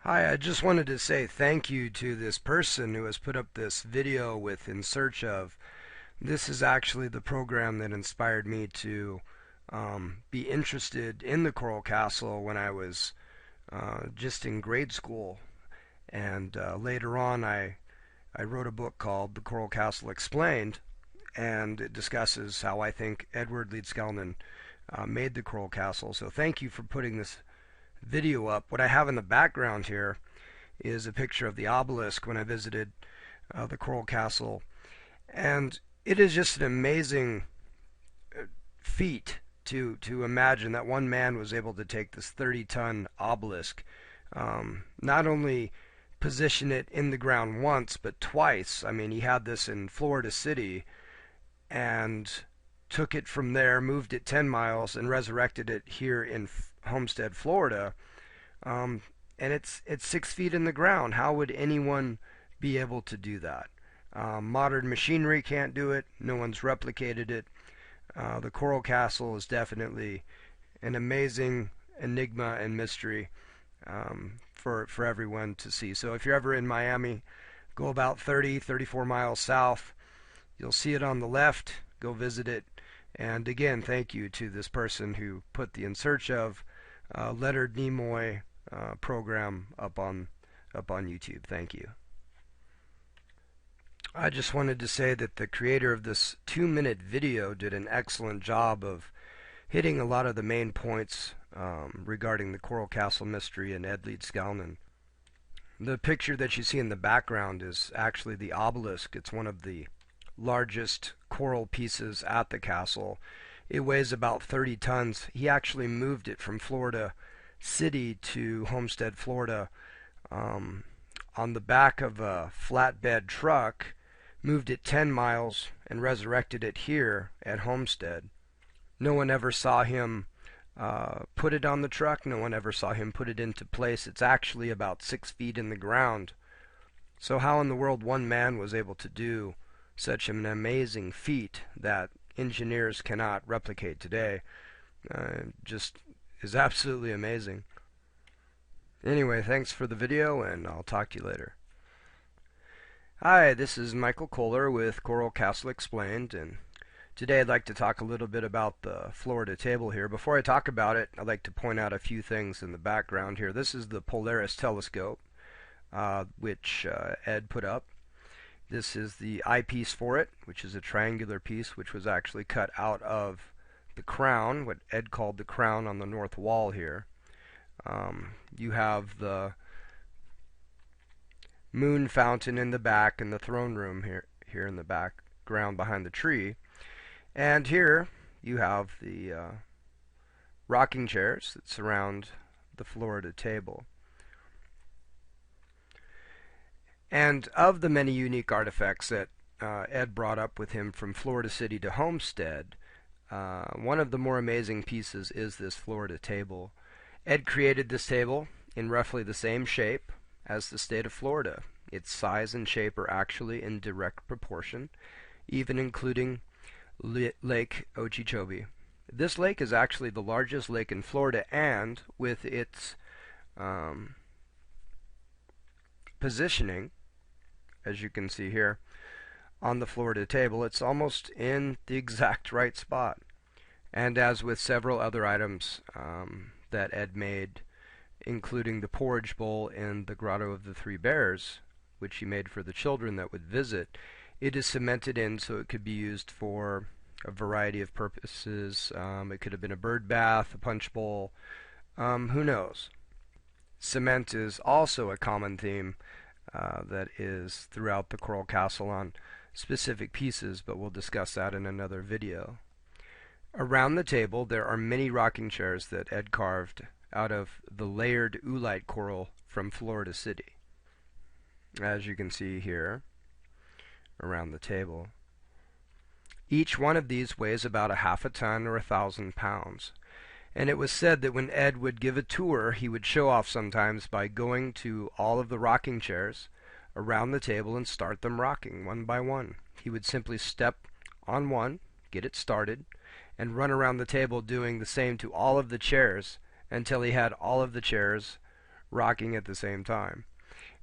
Hi, I just wanted to say thank you to this person who has put up this video with In Search Of. This is actually the program that inspired me to be interested in the Coral Castle when I was just in grade school. And later on, I wrote a book called The Coral Castle Explained, and it discusses how I think Edward Leedskalnin made the Coral Castle. So thank you for putting this video up. What I have in the background here is a picture of the obelisk when I visited the Coral Castle, and it is just an amazing feat to imagine that one man was able to take this 30-ton obelisk, not only position it in the ground once but twice. I mean, he had this in Florida City and took it from there, moved it 10 miles, and resurrected it here in Homestead, Florida. Um, and it's 6 feet in the ground. How would anyone be able to do that? Modern machinery can't do it. No one's replicated it. The Coral Castle is definitely an amazing enigma and mystery for everyone to see. So if you're ever in Miami, go about 34 miles south. You'll see it on the left. Go visit it. And again, thank you to this person who put the In Search Of Leonard Nimoy program up on YouTube. Thank you. I just wanted to say that the creator of this 2-minute video did an excellent job of hitting a lot of the main points regarding the Coral Castle mystery and Ed Leedskalnin. The picture that you see in the background is actually the obelisk. It's one of the largest coral pieces at the castle. It weighs about 30 tons. He actually moved it from Florida City to Homestead, Florida, on the back of a flatbed truck, moved it 10 miles, and resurrected it here at Homestead. No one ever saw him put it on the truck. No one ever saw him put it into place. It's actually about 6 feet in the ground. So how in the world one man was able to do such an amazing feat that engineers cannot replicate today just is absolutely amazing. Anyway, thanks for the video, and I'll talk to you later. Hi, this is Michael Kohler with Coral Castle Explained, and today I'd like to talk a little bit about the Florida table here. Before I talk about it, I'd like to point out a few things in the background here. This is the Polaris telescope, which Ed put up. This is the eyepiece for it, which is a triangular piece which was actually cut out of the crown, what Ed called the crown on the north wall here. You have the moon fountain in the back and the throne room here in the background behind the tree. And here you have the rocking chairs that surround the Florida table. And of the many unique artifacts that Ed brought up with him from Florida City to Homestead, one of the more amazing pieces is this Florida table. Ed created this table in roughly the same shape as the state of Florida. Its size and shape are actually in direct proportion, even including Lake Okeechobee. This lake is actually the largest lake in Florida, and with its positioning, as you can see here on the Florida table, it's almost in the exact right spot. And as with several other items that Ed made, including the porridge bowl and the Grotto of the Three Bears, which he made for the children that would visit, it is cemented in so it could be used for a variety of purposes. It could have been a bird bath, a punch bowl, who knows. Cement is also a common theme that is throughout the Coral Castle on specific pieces, but we'll discuss that in another video. Around the table there are many rocking chairs that Ed carved out of the layered oolite coral from Florida City, as you can see here around the table. Each one of these weighs about a half a ton or 1,000 pounds. And it was said that when Ed would give a tour, he would show off sometimes by going to all of the rocking chairs around the table and start them rocking one by one. He would simply step on one, get it started, and run around the table doing the same to all of the chairs until he had all of the chairs rocking at the same time.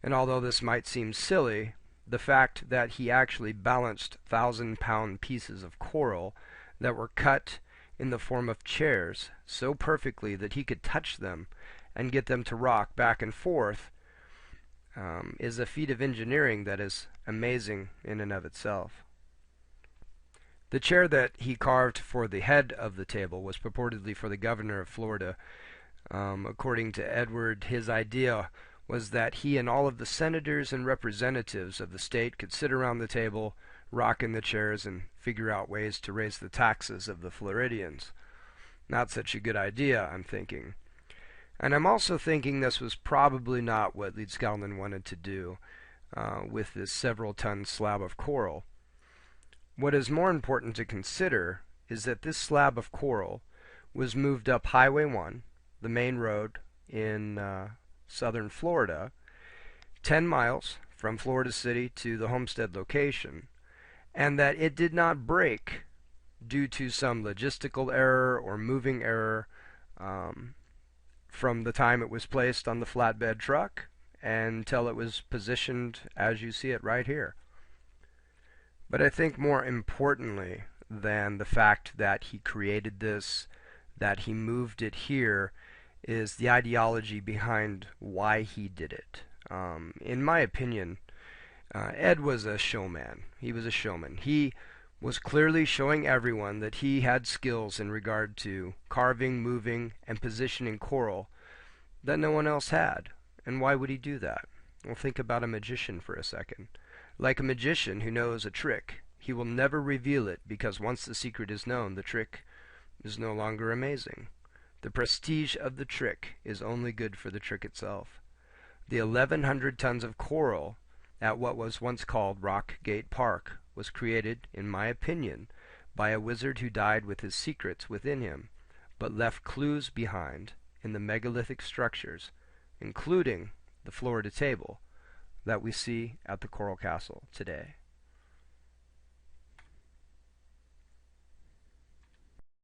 And although this might seem silly, the fact that he actually balanced 1,000-pound pieces of coral that were cut in the form of chairs so perfectly that he could touch them and get them to rock back and forth is a feat of engineering that is amazing in and of itself. The chair that he carved for the head of the table was purportedly for the governor of Florida. According to Edward, his idea was that he and all of the senators and representatives of the state could sit around the table, rock in the chairs, and figure out ways to raise the taxes of the Floridians. Not such a good idea, I'm thinking. And I'm also thinking this was probably not what Leedskalnin wanted to do with this several-ton slab of coral. What is more important to consider is that this slab of coral was moved up Highway 1, the main road in southern Florida, 10 miles from Florida City to the homestead location, and that it did not break due to some logistical error or moving error from the time it was placed on the flatbed truck until it was positioned as you see it right here. But I think more importantly than the fact that he created this, that he moved it here, is the ideology behind why he did it. In my opinion, Ed was a showman. He was a showman. He was clearly showing everyone that he had skills in regard to carving, moving, and positioning coral that no one else had. And why would he do that? Well, think about a magician for a second. Like a magician who knows a trick, he will never reveal it because once the secret is known, the trick is no longer amazing. The prestige of the trick is only good for the trick itself. The 1,100 tons of coral at what was once called Rock Gate Park was created, in my opinion, by a wizard who died with his secrets within him, but left clues behind in the megalithic structures, including the Florida table that we see at the Coral Castle today.